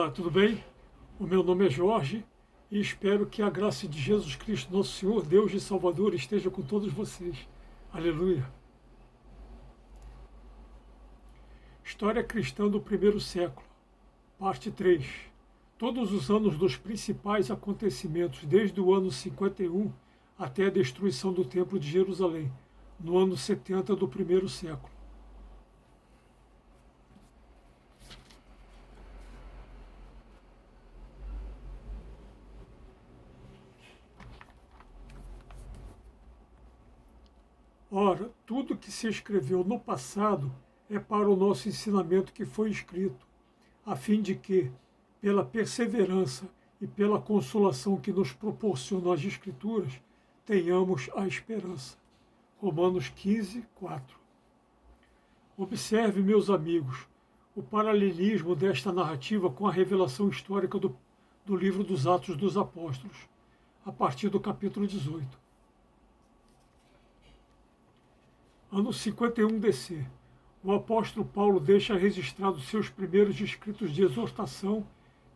Olá, tudo bem? O meu nome é Jorge e espero que a graça de Jesus Cristo, nosso Senhor, Deus e Salvador, esteja com todos vocês. Aleluia! História cristã do primeiro século, parte 3. Todos os anos dos principais acontecimentos, desde o ano 51 até a destruição do Templo de Jerusalém, no ano 70 do primeiro século. Ora, tudo que se escreveu no passado é para o nosso ensinamento que foi escrito, a fim de que, pela perseverança e pela consolação que nos proporcionam as Escrituras, tenhamos a esperança. Romanos 15, 4. Observe, meus amigos, o paralelismo desta narrativa com a revelação histórica do livro dos Atos dos Apóstolos, a partir do capítulo 18. Ano 51 DC. O apóstolo Paulo deixa registrados seus primeiros escritos de exortação,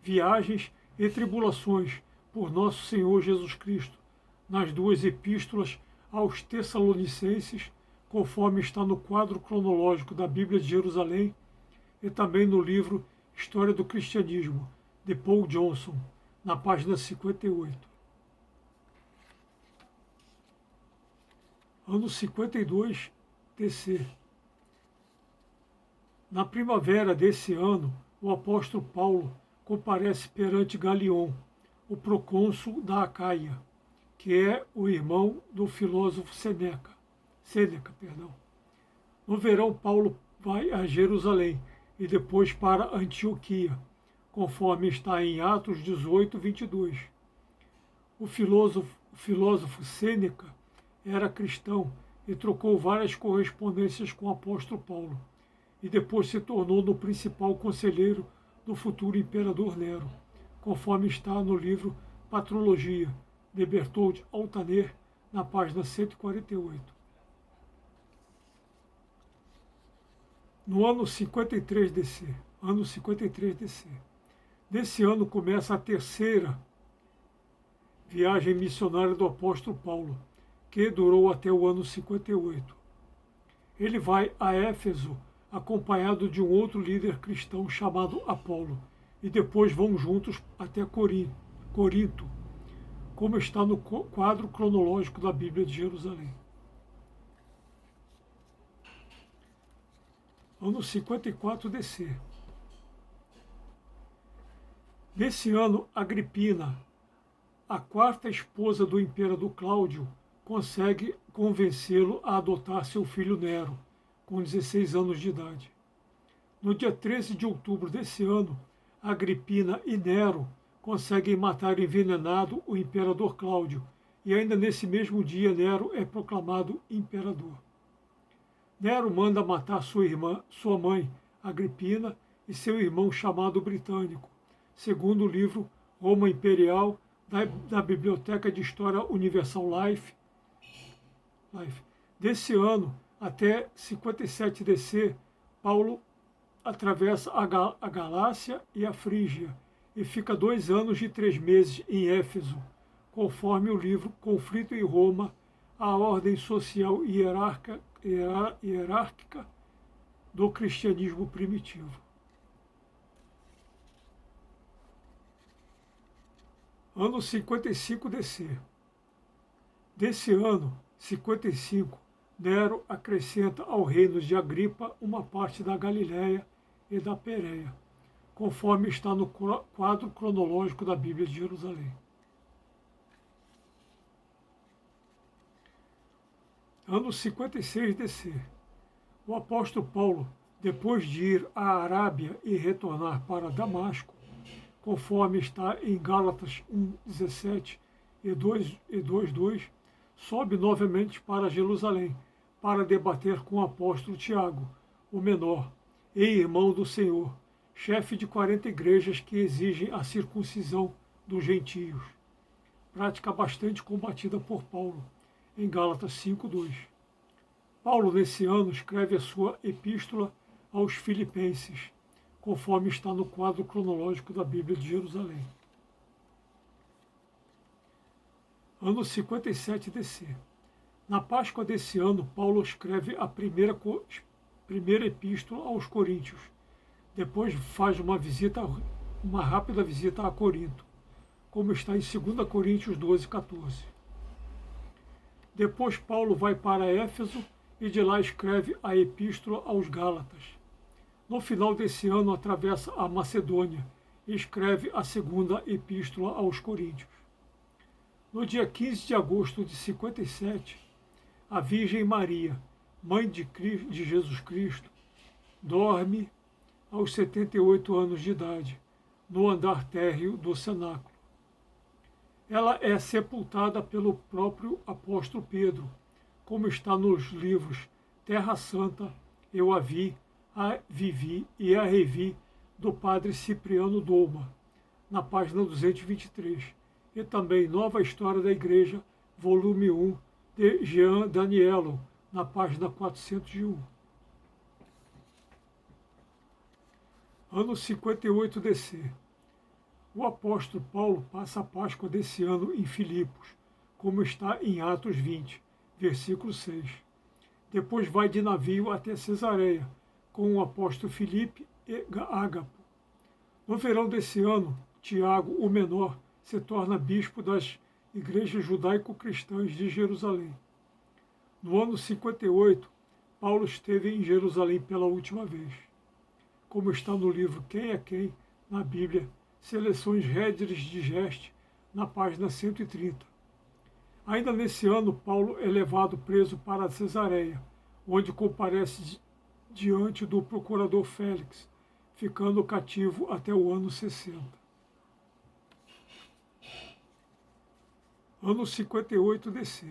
viagens e tribulações por nosso Senhor Jesus Cristo, nas duas epístolas aos Tessalonicenses, conforme está no quadro cronológico da Bíblia de Jerusalém, e também no livro História do Cristianismo, de Paul Johnson, na página 58. Ano 52 DC. Na primavera desse ano, o apóstolo Paulo comparece perante Galion, o procônsul da Acaia, que é o irmão do filósofo Sêneca. No verão, Paulo vai a Jerusalém e depois para Antioquia, conforme está em Atos 18, 22. O filósofo Sêneca era cristão e trocou várias correspondências com o apóstolo Paulo, e depois se tornou no principal conselheiro do futuro imperador Nero, conforme está no livro Patrologia, de Berthold Altaner, na página 148. No ano 53 DC, Nesse ano começa a terceira viagem missionária do apóstolo Paulo, que durou até o ano 58. Ele vai a Éfeso, acompanhado de um outro líder cristão chamado Apolo, e depois vão juntos até Corinto, como está no quadro cronológico da Bíblia de Jerusalém. Ano 54 DC. Nesse ano, Agripina, a quarta esposa do imperador Cláudio, consegue convencê-lo a adotar seu filho Nero, com 16 anos de idade. No dia 13 de outubro desse ano, Agripina e Nero conseguem matar envenenado o imperador Cláudio, e ainda nesse mesmo dia Nero é proclamado imperador. Nero manda matar sua mãe, Agripina, e seu irmão chamado Britânico, segundo o livro Roma Imperial, da Biblioteca de História Universal Life. Desse ano até 57 DC, Paulo atravessa a Galácia e a Frígia e fica 2 anos e 3 meses em Éfeso, conforme o livro Conflito em Roma, a ordem social hierárquica do cristianismo primitivo. Ano 55 DC. Desse ano, 55, Nero acrescenta ao reino de Agripa uma parte da Galiléia e da Pérea, conforme está no quadro cronológico da Bíblia de Jerusalém. Ano 56 DC. O apóstolo Paulo, depois de ir à Arábia e retornar para Damasco, conforme está em Gálatas 1:17 e 2:2, sobe novamente para Jerusalém para debater com o apóstolo Tiago, o menor, e irmão do Senhor, chefe de 40 igrejas que exigem a circuncisão dos gentios, prática bastante combatida por Paulo, em Gálatas 5:2. Paulo, nesse ano, escreve a sua epístola aos Filipenses, conforme está no quadro cronológico da Bíblia de Jerusalém. Ano 57 DC. Na Páscoa desse ano, Paulo escreve a primeira epístola aos Coríntios. Depois faz uma rápida visita a Corinto, como está em 2 Coríntios 12, 14. Depois Paulo vai para Éfeso e de lá escreve a epístola aos Gálatas. No final desse ano atravessa a Macedônia e escreve a segunda epístola aos Coríntios. No dia 15 de agosto de 57, a Virgem Maria, mãe de Jesus Cristo, dorme aos 78 anos de idade, no andar térreo do cenáculo. Ela é sepultada pelo próprio apóstolo Pedro, como está nos livros Terra Santa, Eu a Vi, a Vivi e a Revi, do padre Cipriano Doma, na página 223, e também Nova História da Igreja, volume 1, de Jean Daniello, na página 401. Ano 58 DC. O apóstolo Paulo passa a Páscoa desse ano em Filipos, como está em Atos 20, versículo 6. Depois vai de navio até Cesareia, com o apóstolo Filipe e Ágapo. No verão desse ano, Tiago, o menor, se torna bispo das igrejas judaico-cristãs de Jerusalém. No ano 58, Paulo esteve em Jerusalém pela última vez. Como está no livro Quem é Quem, na Bíblia, Seleções Réderes de Geste, na página 130. Ainda nesse ano, Paulo é levado preso para Cesareia, onde comparece diante do procurador Félix, ficando cativo até o ano 60. Ano 58 DC.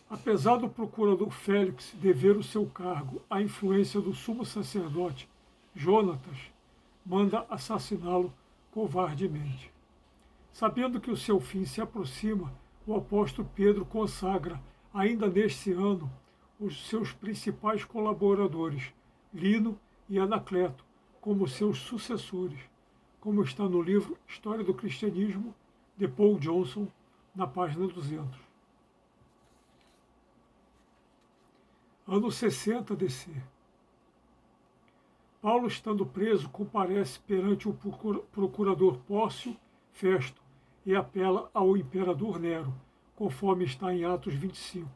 Apesar do procurador Félix dever o seu cargo à influência do sumo sacerdote Jonatas, manda assassiná-lo covardemente. Sabendo que o seu fim se aproxima, o apóstolo Pedro consagra, ainda neste ano, os seus principais colaboradores, Lino e Anacleto, como seus sucessores, como está no livro História do Cristianismo, de Paul Johnson, na página 200. Ano 60 DC. Paulo, estando preso, comparece perante o procurador Pórcio Festo e apela ao imperador Nero, conforme está em Atos 25.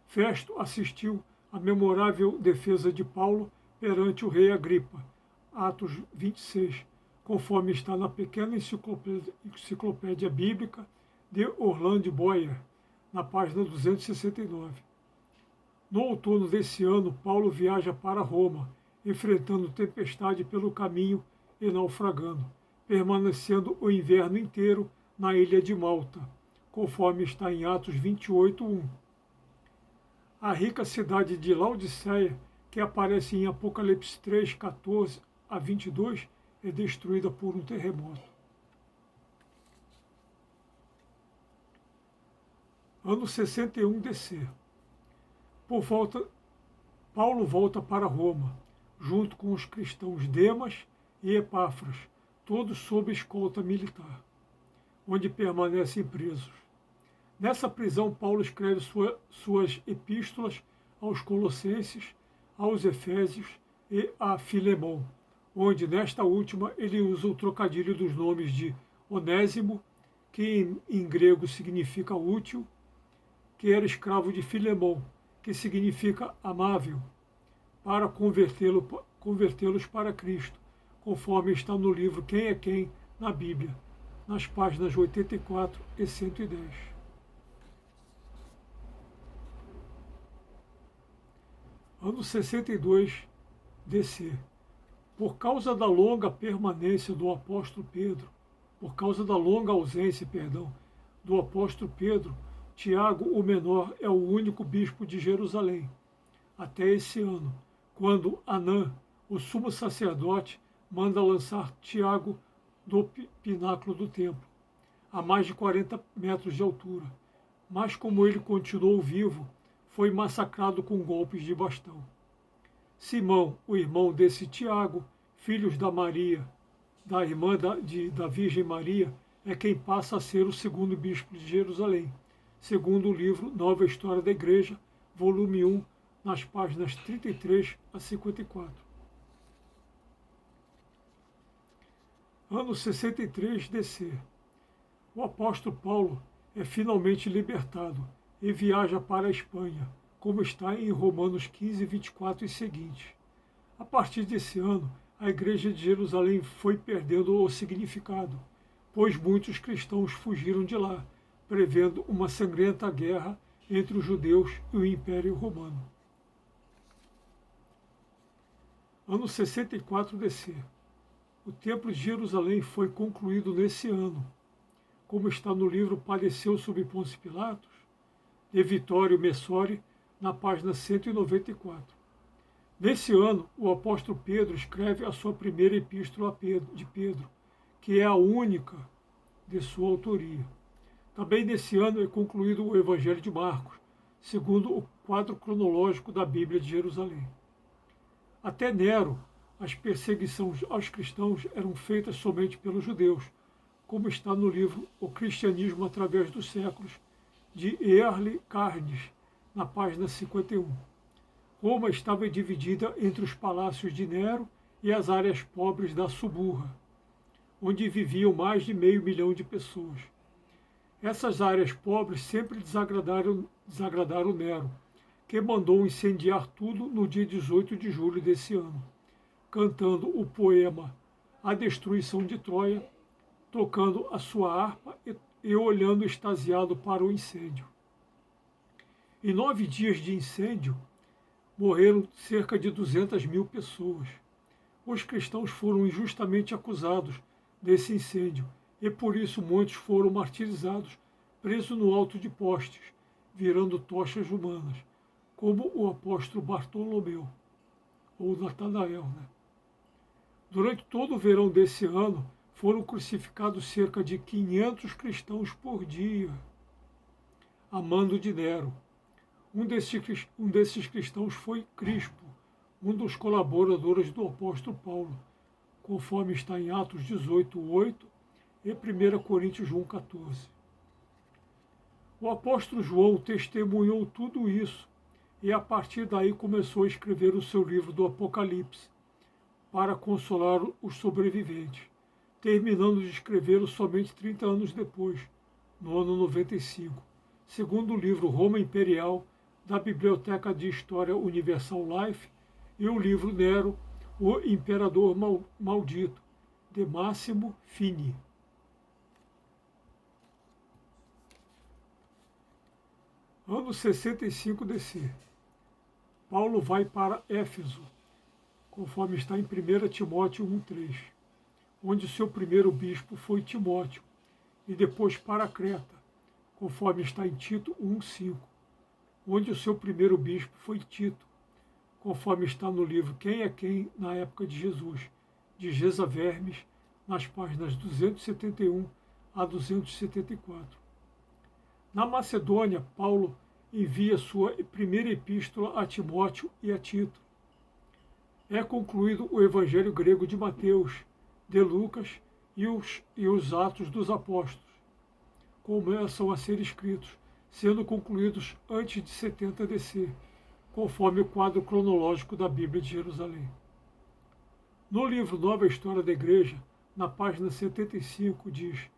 Festo assistiu à memorável defesa de Paulo perante o rei Agripa, Atos 26, conforme está na pequena enciclopédia bíblica de Orland Boyer, na página 269. No outono desse ano, Paulo viaja para Roma, enfrentando tempestade pelo caminho e naufragando, permanecendo o inverno inteiro na ilha de Malta, conforme está em Atos 28:1. A rica cidade de Laodiceia, que aparece em Apocalipse 3:14-22, é destruída por um terremoto. Ano 61 DC. Paulo volta para Roma, junto com os cristãos Demas e Epáfras, todos sob escolta militar, onde permanecem presos. Nessa prisão, Paulo escreve suas epístolas aos Colossenses, aos Efésios e a Filemão, onde, nesta última, ele usa o trocadilho dos nomes de Onésimo, que em grego significa útil, que era escravo de Filemão, que significa amável, para convertê-los para Cristo, conforme está no livro Quem é Quem, na Bíblia, nas páginas 84 e 110. Ano 62 DC. Por causa da longa permanência do apóstolo Pedro, por causa da longa ausência, do apóstolo Pedro, Tiago, o menor, é o único bispo de Jerusalém, até esse ano, quando Anã, o sumo sacerdote, manda lançar Tiago do pináculo do templo, a mais de 40 metros de altura. Mas como ele continuou vivo, foi massacrado com golpes de bastão. Simão, o irmão desse Tiago, filhos da Maria, da irmã da Virgem Maria, é quem passa a ser o segundo bispo de Jerusalém, segundo o livro Nova História da Igreja, volume 1, nas páginas 33 a 54. Ano 63 DC. O apóstolo Paulo é finalmente libertado e viaja para a Espanha, como está em Romanos 15, 24 e seguintes. A partir desse ano, a Igreja de Jerusalém foi perdendo o significado, pois muitos cristãos fugiram de lá, prevendo uma sangrenta guerra entre os judeus e o Império Romano. Ano 64 DC. O Templo de Jerusalém foi concluído nesse ano, como está no livro Padeceu sob Pôncio Pilatos, de Vittorio Messori, na página 194. Nesse ano, o apóstolo Pedro escreve a sua primeira epístola de Pedro, que é a única de sua autoria. Também nesse ano é concluído o Evangelho de Marcos, segundo o quadro cronológico da Bíblia de Jerusalém. Até Nero, as perseguições aos cristãos eram feitas somente pelos judeus, como está no livro O Cristianismo através dos séculos, de Early Carnes, na página 51. Roma estava dividida entre os palácios de Nero e as áreas pobres da Suburra, onde viviam mais de 500 mil de pessoas. Essas áreas pobres sempre desagradaram Nero, que mandou incendiar tudo no dia 18 de julho desse ano, cantando o poema A Destruição de Troia, tocando a sua harpa e olhando extasiado para o incêndio. Em 9 dias de incêndio, morreram cerca de 200 mil pessoas. Os cristãos foram injustamente acusados desse incêndio e por isso muitos foram martirizados, presos no alto de postes, virando tochas humanas, como o apóstolo Bartolomeu, ou Natanael. Durante todo o verão desse ano, foram crucificados cerca de 500 cristãos por dia, a mando de Nero. Um desses cristãos foi Crispo, um dos colaboradores do apóstolo Paulo, conforme está em Atos 18:8 e 1 Coríntios 1:14. O apóstolo João testemunhou tudo isso e a partir daí começou a escrever o seu livro do Apocalipse para consolar os sobreviventes, terminando de escrevê-lo somente 30 anos depois, no ano 95, segundo o livro Roma Imperial, da Biblioteca de História Universal Life, e o livro Nero, o Imperador Maldito, de Massimo Fini. Ano 65 DC. Paulo vai para Éfeso, conforme está em 1 Timóteo 1:3, onde seu primeiro bispo foi Timóteo, e depois para Creta, conforme está em Tito 1:5, onde o seu primeiro bispo foi Tito, conforme está no livro Quem é Quem na época de Jesus, de Gesa Vermes, nas páginas 271 a 274. Na Macedônia, Paulo envia sua primeira epístola a Timóteo e a Tito. É concluído o Evangelho grego de Mateus, de Lucas e os Atos dos Apóstolos. Começam a ser escritos, sendo concluídos antes de 70 DC, conforme o quadro cronológico da Bíblia de Jerusalém. No livro Nova História da Igreja, na página 75, diz: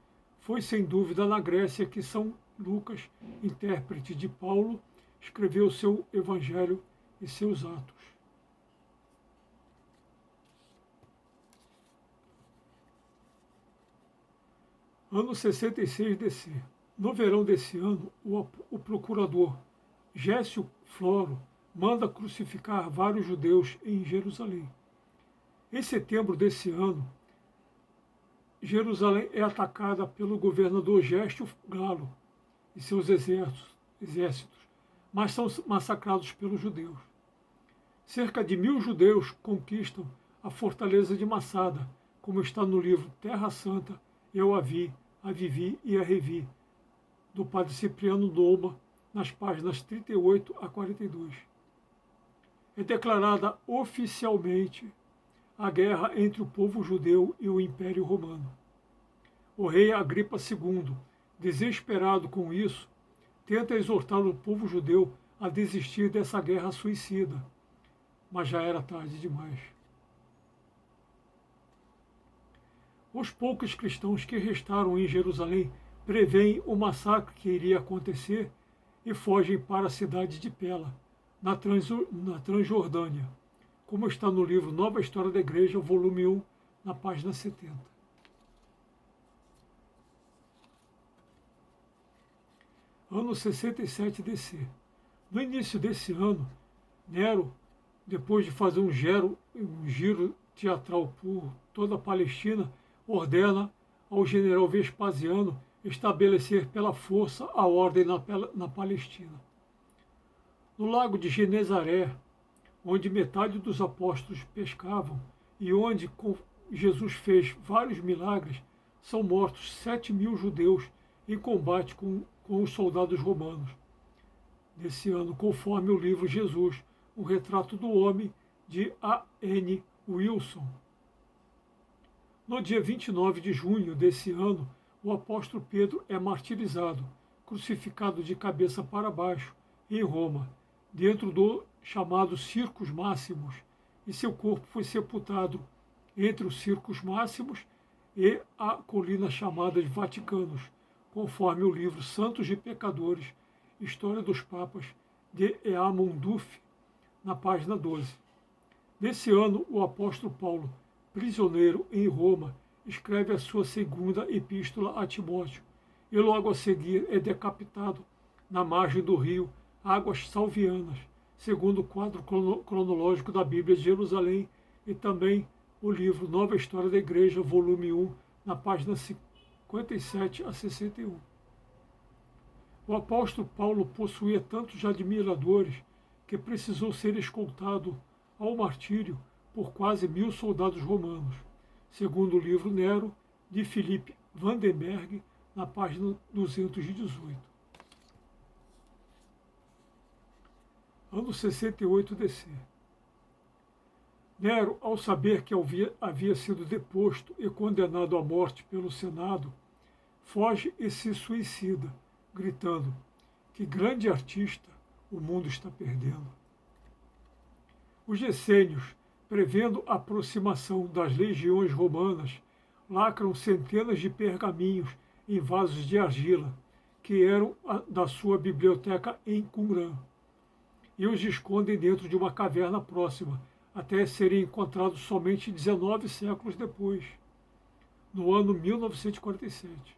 foi sem dúvida na Grécia que São Lucas, intérprete de Paulo, escreveu seu Evangelho e seus Atos. Ano 66 DC. No verão desse ano, o procurador Gécio Floro manda crucificar vários judeus em Jerusalém. Em setembro desse ano, Jerusalém é atacada pelo governador Gécio Galo e seus exércitos, mas são massacrados pelos judeus. Cerca de 1000 judeus conquistam a fortaleza de Massada, como está no livro Terra Santa, Eu a Vi, a Vivi e a Revi, do padre Cipriano Noma, nas páginas 38 a 42. É declarada oficialmente a guerra entre o povo judeu e o Império Romano. O rei Agripa II, desesperado com isso, tenta exortar o povo judeu a desistir dessa guerra suicida, mas já era tarde demais. Os poucos cristãos que restaram em Jerusalém preveem o massacre que iria acontecer e fogem para a cidade de Pela, na Transjordânia, como está no livro Nova História da Igreja, volume 1, na página 70. Ano 67 DC. No início desse ano, Nero, depois de fazer um giro teatral por toda a Palestina, ordena ao general Vespasiano estabelecer pela força a ordem na Palestina. No lago de Genezaré, onde metade dos apóstolos pescavam e onde Jesus fez vários milagres, são mortos 7.000 judeus em combate com os soldados romanos. Nesse ano, conforme o livro Jesus, um retrato do homem, de A.N. Wilson. No dia 29 de junho desse ano, o apóstolo Pedro é martirizado, crucificado de cabeça para baixo, em Roma, dentro do chamado Circus Máximos, e seu corpo foi sepultado entre os Circos Máximos e a colina chamada de Vaticanos, conforme o livro Santos e Pecadores, História dos Papas, de Eamon Duff, na página 12. Nesse ano, o apóstolo Paulo, prisioneiro em Roma, escreve a sua segunda epístola a Timóteo e logo a seguir é decapitado na margem do rio Águas Salvianas, segundo o quadro cronológico da Bíblia de Jerusalém e também o livro Nova História da Igreja, volume 1, na página 57 a 61. O apóstolo Paulo possuía tantos admiradores que precisou ser escoltado ao martírio por quase 1.000 soldados romanos, segundo o livro Nero, de Philipp Vandenberg, na página 218. Ano 68 DC. Nero, ao saber que havia sido deposto e condenado à morte pelo Senado, foge e se suicida, gritando: "Que grande artista o mundo está perdendo!" Os essênios, prevendo a aproximação das legiões romanas, lacram centenas de pergaminhos em vasos de argila, que eram da sua biblioteca em Qumran, e os escondem dentro de uma caverna próxima, até serem encontrados somente 19 séculos depois, no ano 1947.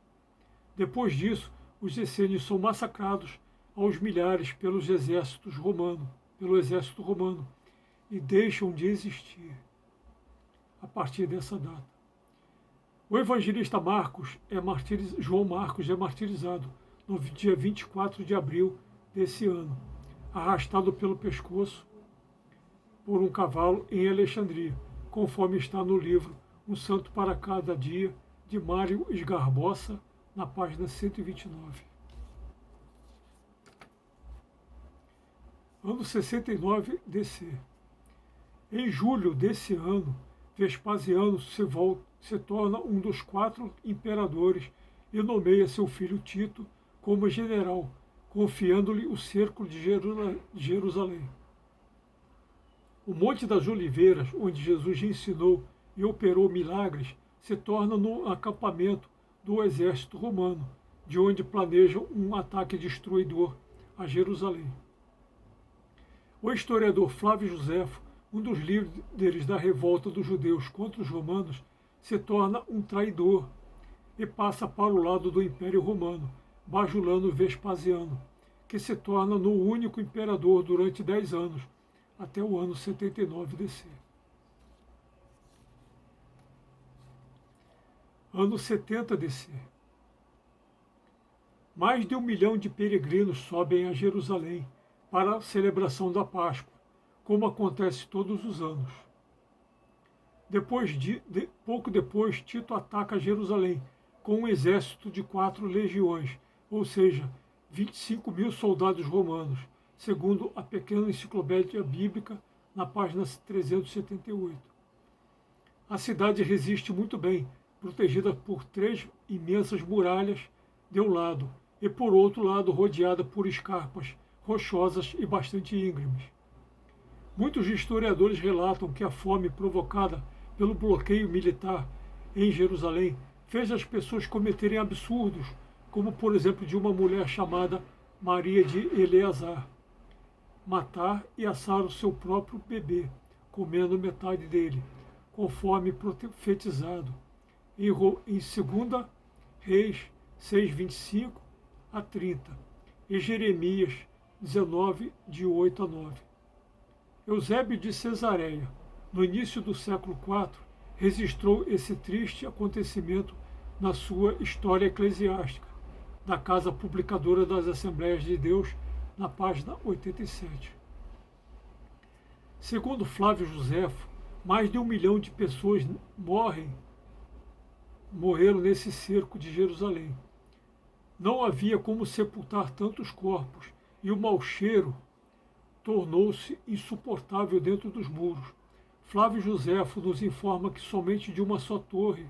Depois disso, os essênios são massacrados aos milhares pelo exército romano, e deixam de existir a partir dessa data. O evangelista João Marcos é martirizado no dia 24 de abril desse ano, arrastado pelo pescoço por um cavalo em Alexandria, conforme está no livro Um Santo para Cada Dia, de Mário Esgarbosa, na página 129. Ano 69 DC. Em julho desse ano, Vespasiano se torna um dos 4 imperadores e nomeia seu filho Tito como general, confiando-lhe o cerco de Jerusalém. O Monte das Oliveiras, onde Jesus ensinou e operou milagres, se torna no acampamento do exército romano, de onde planejam um ataque destruidor a Jerusalém. O historiador Flávio Joséfo, um dos líderes da revolta dos judeus contra os romanos, se torna um traidor e passa para o lado do Império Romano, bajulando Vespasiano, que se torna no único imperador durante 10 anos, até o ano 79 DC. Ano 70 DC. Mais de 1 milhão de peregrinos sobem a Jerusalém para a celebração da Páscoa, como acontece todos os anos. Pouco depois, Tito ataca Jerusalém com um exército de 4 legiões, ou seja, 25.000 soldados romanos, segundo a pequena enciclopédia bíblica, na página 378. A cidade resiste muito bem, protegida por 3 imensas muralhas de um lado e, por outro lado, rodeada por escarpas rochosas e bastante íngremes. Muitos historiadores relatam que a fome provocada pelo bloqueio militar em Jerusalém fez as pessoas cometerem absurdos, como por exemplo de uma mulher chamada Maria de Eleazar, matar e assar o seu próprio bebê, comendo metade dele, conforme profetizado em 2 Reis 6:25 a 30 e Jeremias 19, de 8 a 9. Eusébio de Cesareia, no início do século IV, registrou esse triste acontecimento na sua História Eclesiástica, da Casa Publicadora das Assembleias de Deus, na página 87. Segundo Flávio Josefo, mais de 1 milhão de pessoas morreram nesse cerco de Jerusalém. Não havia como sepultar tantos corpos e o mau cheiro tornou-se insuportável dentro dos muros. Flávio Josefo nos informa que somente de uma só torre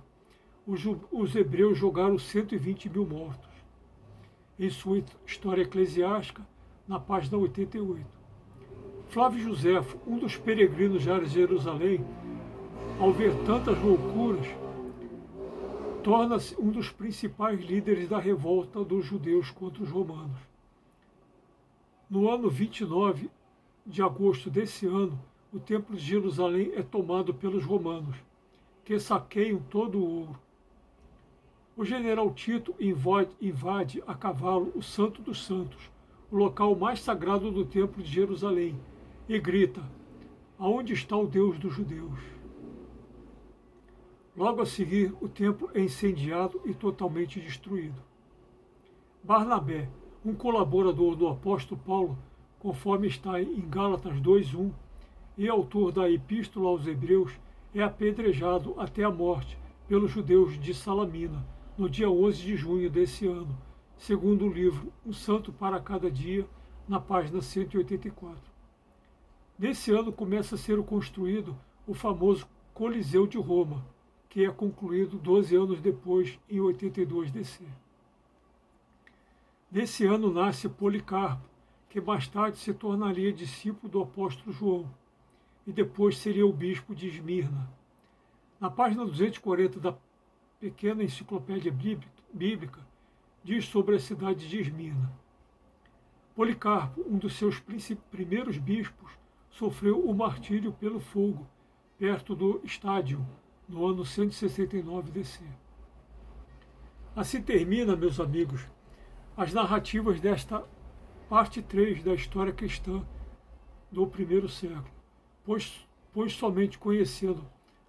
os hebreus jogaram 120 mil mortos. Em sua História Eclesiástica, na página 88. Flávio Josefo, um dos peregrinos de Jerusalém, ao ver tantas loucuras, torna-se um dos principais líderes da revolta dos judeus contra os romanos. No ano 29 de agosto desse ano, o Templo de Jerusalém é tomado pelos romanos, que saqueiam todo o ouro. O general Tito invade a cavalo o Santo dos Santos, o local mais sagrado do Templo de Jerusalém, e grita: "Aonde está o Deus dos judeus?" Logo a seguir, o templo é incendiado e totalmente destruído. Barnabé, um colaborador do apóstolo Paulo, conforme está em Gálatas 2:1, e autor da Epístola aos Hebreus, é apedrejado até a morte pelos judeus de Salamina, no dia 11 de junho desse ano, segundo o livro Um Santo para Cada Dia, na página 184. Nesse ano começa a ser construído o famoso Coliseu de Roma, que é concluído 12 anos depois, em 82 DC. Nesse ano nasce Policarpo, que mais tarde se tornaria discípulo do apóstolo João, e depois seria o bispo de Esmirna. Na página 240 da pequena enciclopédia bíblica, diz sobre a cidade de Esmirna. Policarpo, um dos seus primeiros bispos, sofreu o martírio pelo fogo, perto do estádio, no ano 169 DC. Assim termina, meus amigos, as narrativas desta parte 3 da história cristã do primeiro século, pois somente conhecendo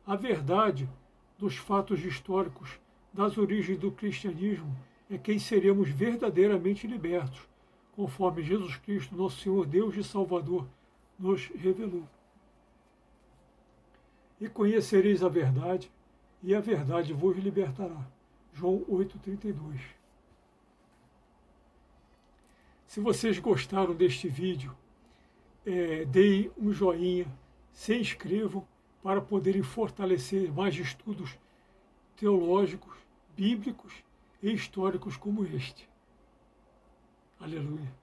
a verdade dos fatos históricos das origens do cristianismo é quem seremos verdadeiramente libertos, conforme Jesus Cristo, nosso Senhor Deus e Salvador, nos revelou. E conhecereis a verdade, e a verdade vos libertará. João 8,32. Se vocês gostaram deste vídeo, deem um joinha, se inscrevam para poderem fortalecer mais estudos teológicos, bíblicos e históricos como este. Aleluia.